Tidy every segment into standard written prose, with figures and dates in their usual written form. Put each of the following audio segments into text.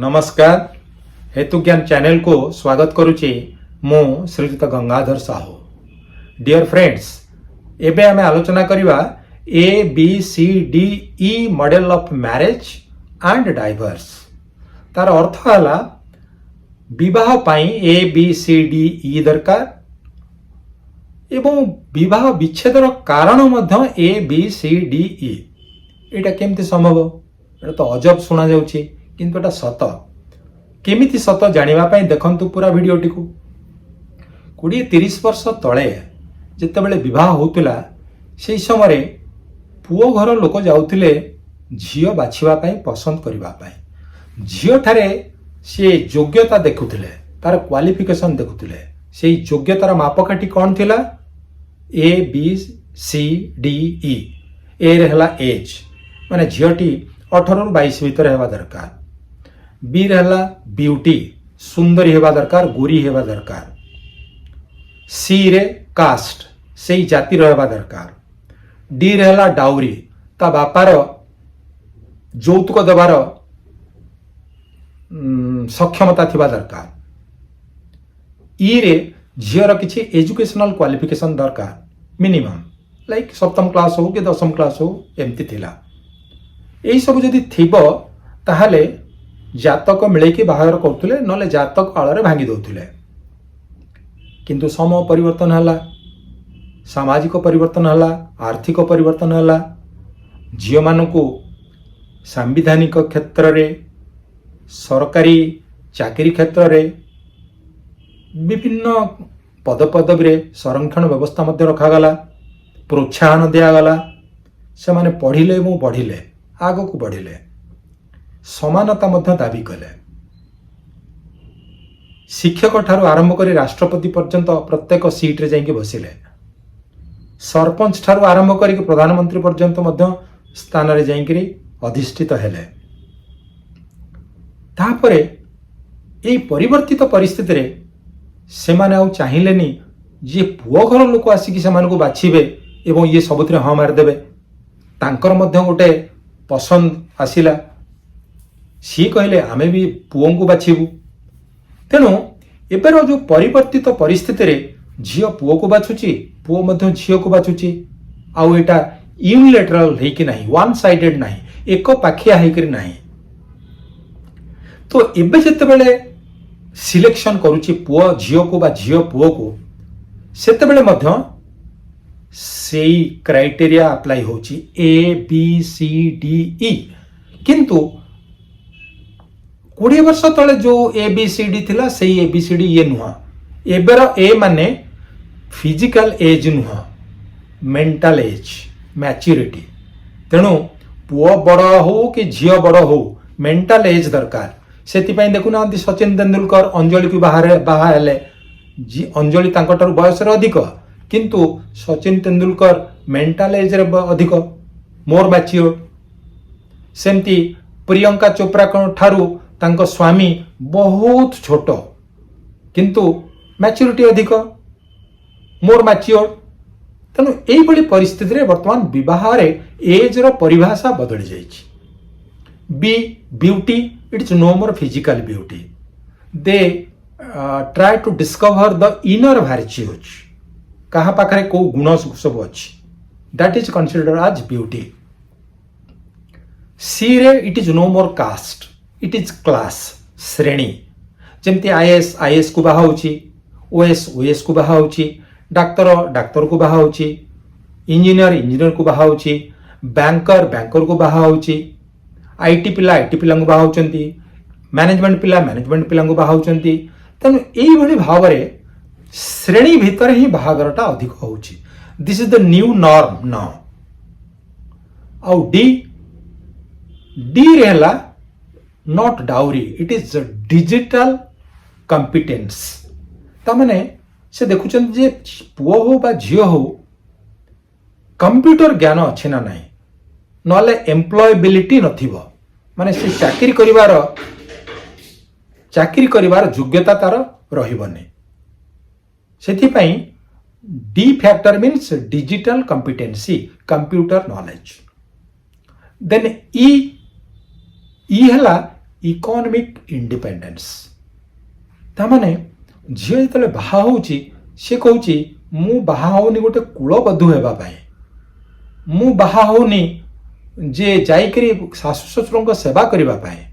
नमस्कार हेतु ज्ञान चैनल को स्वागत करुच्ची मु श्रीजुत गंगाधर साहू। डियर फ्रेंड्स, एबे आमे आलोचना करिवा ABCDE model of marriage and diverse. तार अर्थ हला विवाह पाई ABCDE दरकार एवं विवाह विच्छेदर कारण मध्य ABCDE। एटा केमती संभव? एटा तो अजब सुना जाउची किंतु एटा सत। केमिति सत जानिबा पई देखंतु पूरा वीडियोटी को। 20-30 वर्ष तले जेतेबेले विवाह होतुला सेई समय पुओ घर लोक जाउथिले झियो बाछिबा पई पसंद करिबा पई। झियो ठारे से योग्यता देखुथिले, तार क्वालिफिकेशन देखुथिले। सेई योग्यतार मापकाठी कोन थिला? ABCDE। ए रे हला एज, माने झियोटी 18 रु 22 भीतर हेबा दरकार। बी रहला ब्यूटी, सुंदरी हेबा दरकार, गोरी हेबा दरकार। सी रे कास्ट, सेई जाति रहबा दरकार। डी रहला डाउरी, ता बापार যৌতুक देवार सक्षमता थिबा दरकार। ई रे झियर किछि एजुकेशनल क्वालिफिकेशन दरकार मिनिमम, लाइक 7th क्लास हो कि 10th क्लास हो एमती थिला। एई सब जदि थिबो ताहाले जातक मिले कि बाहर करथुले, नले जातक आଳରେ भांगी दउथुले। किंतु समय परिवर्तन हला, सामाजिक परिवर्तन हला, आर्थिक परिवर्तन हला। झियो मानकु सांविधानिक क्षेत्र रे, सरकारी चाकरी क्षेत्र रे, विभिन्न पदपदवी रे संरक्षण व्यवस्था मध्य रखा गला, प्रोत्साहन दिया गला। से माने पढ़िले एवं बढ़िले, आगो को बढ़िले, समानता मध्य दाबी कले। शिक्षक ठारू आरंभ करी राष्ट्रपति पर्यंत प्रत्येक सीट रे जाइके बसिले। सरपंच ठारू आरंभ करी प्रधानमंत्री पर्यंत मध्य स्थान रे जाइके अधिष्ठित हेले। तापरे एई परिवर्तित परिस्थिति रे सेमाने आउ चाहिलेनी जे पुओ घर लोक आसिकी सेमानकु बाछिबे एवं ये सबुथिरे हाँ मार देबे। तांकर मध्य गोटे पसंद आसिला, सी कहले आमे भी पुओं को बाछिबु। तेणु एबेर जो परिवर्तित परिस्थिति रे झियो पुओ को बाछुची, पुओ मध्य झियो को बाछुची। आउ एटा यूनिलेटरल हेकि नाही, वन साइडेड नाही, एक पाखिया हेकि नाही। तो एबे जेतेबेले सिलेक्शन करूची पुओ झियो को बा झियो पुओ को, सेतेबेले मध्य सेई क्राइटेरिया अप्लाई होची ABCDE। किंतु 20 वर्ष तले जो ABCD थिला सेई ABCD ये नुहा। एबेर ए माने फिजिकल एज नुहा, मेंटल एज, मैच्योरिटी। तेणु पुओ बड़ हो कि झियो बड़ हो, मेंटल एज दरकार। सेति पई देखु ना सचिन तेंदुलकर अंजलि को बाहा हेले। अंजलि तांकटर बयस रे अधिक, किंतु सचिन तेंदुलकर मेंटल एज रे अधिक, मोर मैच्योर। सेमती प्रियंका चोप्रा ठारू तांको स्वामी बहुत छोट, किंतु मैच्योरिटी अधिक, मोर मैच्योर। तेणु एई बड़ी परिस्थिति रे वर्तमान विवाह रे एज रो परिभाषा बदली जाइछि। B beauty, it is no more physical beauty. They try to discover the inner virtues, कहा पाखरे को गुण सब अछि, that is considered as beauty. C रे it is no more caste, it is class, श्रेणी। जमती IAS को बाहा होची, OS को बाहा होची, डाक्तर को बाहा होची, इंजीनियर को बाहा होची, बैंकर को बाहा होची, IT पिला को बाहा होचंती, मैनेजमेंट पिला को बाहा होचंती। तेणु एई भली भाव रे श्रेणी भीतर ही बाहागरटा अधिक होची। This is the new norm now. आउ डी रहला not dowry, it is digital competence. तामाने से देखुचंत जे पुओ हो बा झियो हो कंप्यूटर ज्ञान अच्छे ना नहीं, नले एम्प्लॉयबिलिटी नथिबो, माने से चाकरी करिवार योग्यता तार रहिबने। सेथि पई D factor means digital competency, computer knowledge. Then E हला इकोनॉमिक इंडिपेंडेंस तामाने झील जो बाहा होची से कहूँ मु बाहा होनी गोटे कूलबधू हेबा पाए मु बाहा होनी जे जाइकरी शाशु शशुर सेवा करबा पाए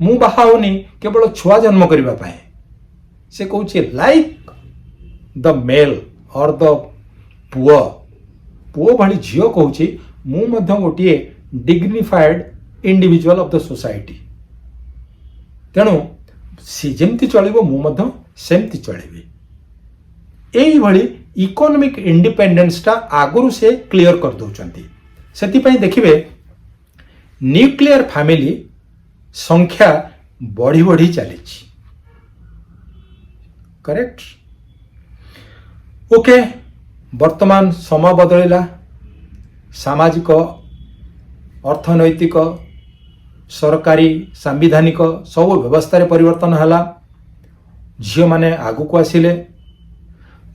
मु बाहा होनी केवल छुआ जन्म करबा पाए से कहूँ लाइक द मेल और द पुओ पुओ भली झील कहूँ मु मध्य गोटे dignified individual of the society तेणु सी जमती चलो मु सेमती चलबी यही भली इकोनॉमिक इंडिपेंडेंस टा आगुरु से क्लियर कर दौरान से देखिए न्यूक्लियर फैमिली संख्या बढ़ी बढ़ी चली करेक्ट ओके वर्तमान समय बदलिला सामाजिक अर्थनैतिक सरकारी सांविधानिक सब व्यवस्था परिवर्तन है झील माने आगु को आसिले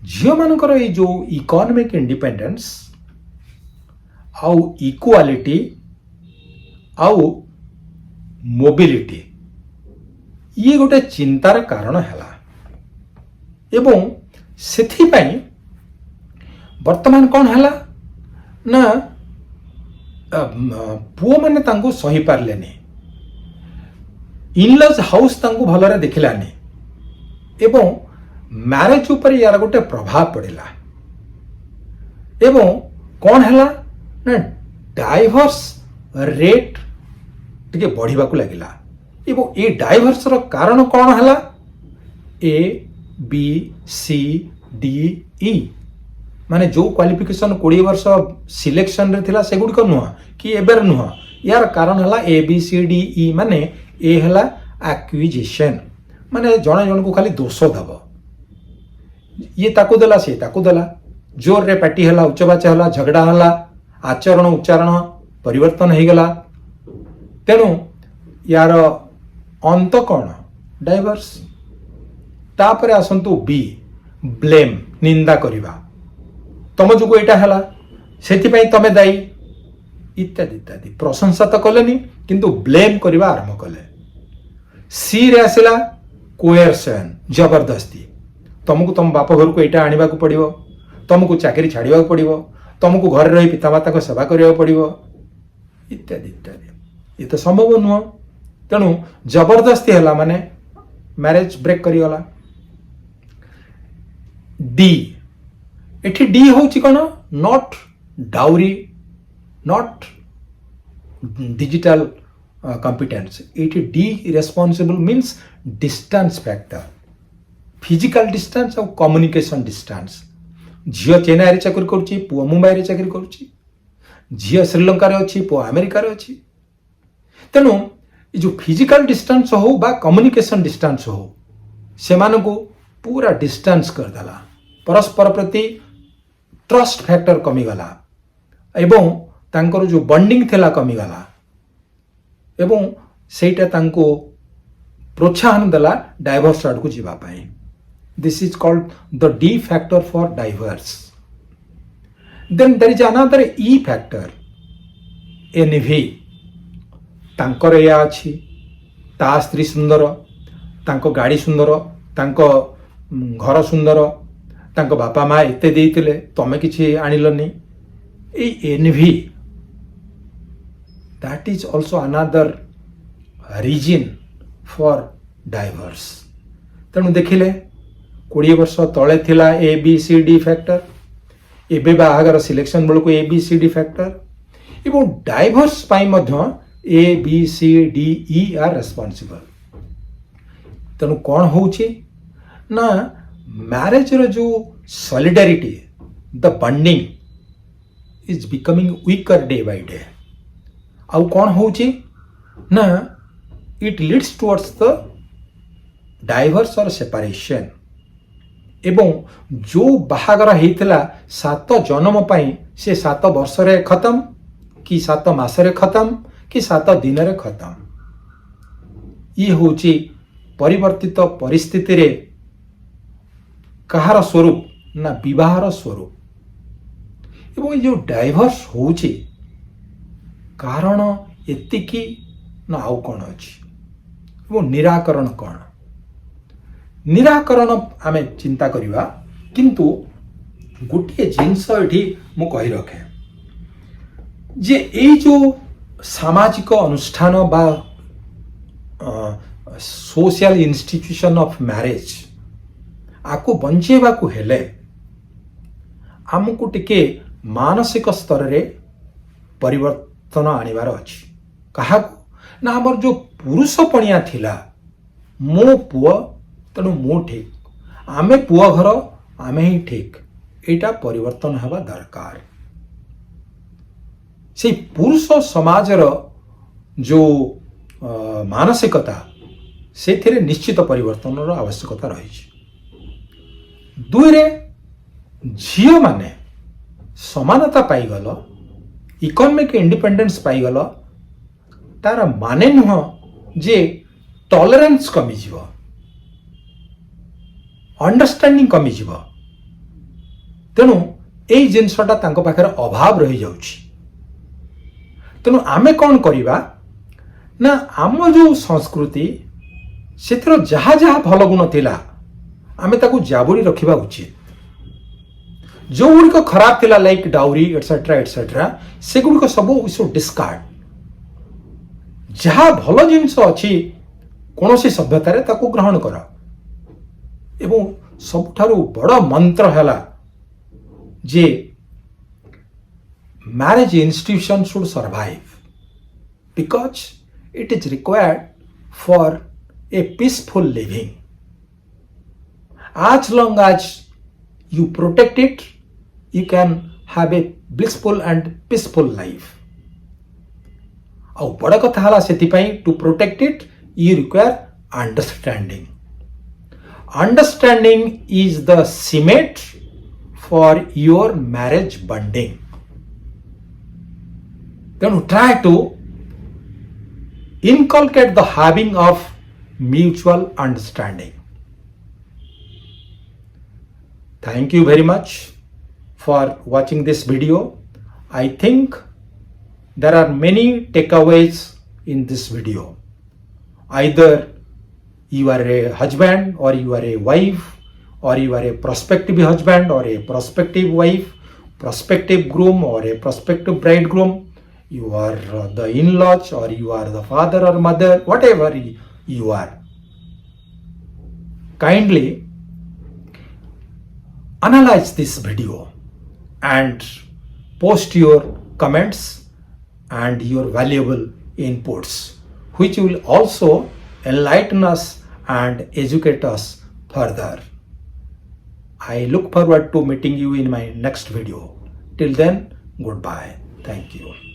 झील मानकर ये जो इकोनॉमिक इंडिपेंडेंस आउ इक्वालिटी आउ मोबिलिटी ये गोटे चिंतार कारण है एवं सेथिपाई वर्तमान कौन है ना पुओ मैंने तांको सही पारलेनी इनलज हाउस तांको भलरे देखिलानी एवं मैरिज ऊपर यार गोटे प्रभाव पड़ेला एवं कौन है ना डाइवर्स रेट टिके बढ़िबा को लगिला एवं ए डाइवर्स रो कारण कौन है ए बी सी डी ई माने जो क्वालिफिकेशन 20 वर्ष सिलेक्शन रे थिला से गुड नुह कि एबर नुह यार कारण है ए बी सी डी ई माने ए हला एक्विजिशन माने जन जन को खाली दोष दब ये ताकू देला से ताकू देला जोर रे पार्टी हला उच्चबाच हला झगड़ा हला आचरण उच्चारण परिवर्तन हो गला तेणु यार अंत कौन डाइवर्स तापर आसंतु बी ब्लेम निंदा करिबा तुम जो यहाँ है से तमें दायी इत्यादि इत्यादि प्रशंसा तो कलेनी किंतु ब्लेम करवा आरंभ कले सी रे आसला कोयर्सन जबरदस्ती तुमको तुम बाप घर को यहाँ आने को पड़ो तुमको चाकरी छाड़ा पड़ो तुमको घर रही पितामाता को सेवा करने पड़ो इत्यादि इत्यादि ये तो संभव नुह तेणु जबरदस्ती है माने मैरिज ब्रेक करीगला डी एठी डी होची कौन not dowry not digital competence एठी D responsible means distance factor physical distance और कम्युनिकेशन डिस्टेंस झील चेन्नई रे चाकरी करुच्ची पुओ मुंबई रे चाकरी करुच्ची झील श्रीलंका रे अच्छी पुओ अमेरिका रे अच्छी तेणु ये जो फिजिकल डिस्टेंस हो बा कम्युनिकेशन डिस्टेंस हो से मानकु पूरा डिस्टेंस करदेला परस्पर प्रति ट्रस्ट फैक्टर कमीगला एवं तांकर जो बॉन्डिंग थिला कमीगला एवं सेटा तांको प्रोत्साहन देला डाइवर्स आड़ को जीवा पाए this is called the D factor for diverse then there is another E factor एनवी तांकर या अछि ता स्त्री सुंदर तांको गाड़ी सुंदर तांको घर सुंदर तांको बापा माँ एते देइतिले तमे किछि आनिलनी E envy that is also another reason for divorce तेणु देखिले 20 वर्ष तले थिला A B C D factor एबे बाहागर सिलेक्शन बेलू A B C D factor एवं डाइवर्स पाई मध्य A B C D E are responsible तेणु कौन होउछि ना मैरिज रो जो solidarity the bonding is becoming weaker day by day आउ कौन होउछि ना it leads towards the diverse और सेपरेशन एवं जो बाहागर होइतिला 7 जन्म पाई से 7 वर्ष रे खत्म कि 7 मास रे खत्म कि 7 दिन रे खत्म ये होउछि परिवर्तित परिस्थिति रे कहार स्वरूप ना विवाहर स्वरूप एवं जो डाइवर्स होउछि कारण एतिकी ना आउ कौन अच्छी ଏବଂ ନିରାକରଣ କ'ଣ? ନିରାକରଣ ଆମେ ଚିନ୍ତା କରିବା, କିନ୍ତୁ ଗୋଟିଏ ଜିନିଷ ଏଠି ମୁଁ କହି ରଖେ ଯେ ଏଇ ଯେଉଁ ସାମାଜିକ ଅନୁଷ୍ଠାନ ବା सोशल इंस्टीट्यूशन ऑफ मैरिज आकु बंचेबाकु हेले आमको टिके मानसिक स्तर रे परिवर्तन आनिबार अछि। कहाकु ना हमर जो पुरुष पणिया थिला मो पुआ तेणु मो ठीक, आमे पुआ घर आमे ही ठीक, एटा परिवर्तन हवा दरकार। से पुरुष समाजर जो मानसिकता से निश्चित परिवर्तन आवश्यकता रही। दुई रे झील माने समानता पाईगल, इकोनॉमिक इंडिपेंडेंस पाईगल, तार माने नुह जे टॉलरेंस कमी जीव, अंडरस्टैंडिंग कमी जीव। तेणु यही जिनसटा तांको पाखरे अभाव रही जाउछि। तेणु आमे कौन करिबा ना आम जो संस्कृति से जहाँ जहाँ भल गुण थिला आमे ताकू जाबुरी रखिबा उचित। जो गुड़िक खराब थिला लाइक डाउरी एटसेट्रा एटसेट्रा से गुड़िक सब वी शुड डिस्कार्ड। जहाँ भल जिनस अच्छी कौन सी सभ्यतार ताकू ग्रहण कर। एवं सबुठारु बड़ मंत्र हैला जे marriage institution should survive because it is required for a peaceful living. As long as you protect it, you can have a blissful and peaceful life. और बड़ा कथा हला सेति पई to protect it you require understanding. Understanding is the cement for your marriage bonding. Then try to inculcate the having of mutual understanding. Thank you very much for watching this video. I think there are many takeaways in this video. Either you are a husband or you are a wife, or you are a prospective husband or a prospective wife, prospective groom or a prospective bridegroom, you are the in-laws or you are the father or mother, whatever you are. Kindly analyze this video and post your comments and your valuable inputs, which will also enlighten us and educate us further. I look forward to meeting you in my next video. Till then, goodbye. Thank you.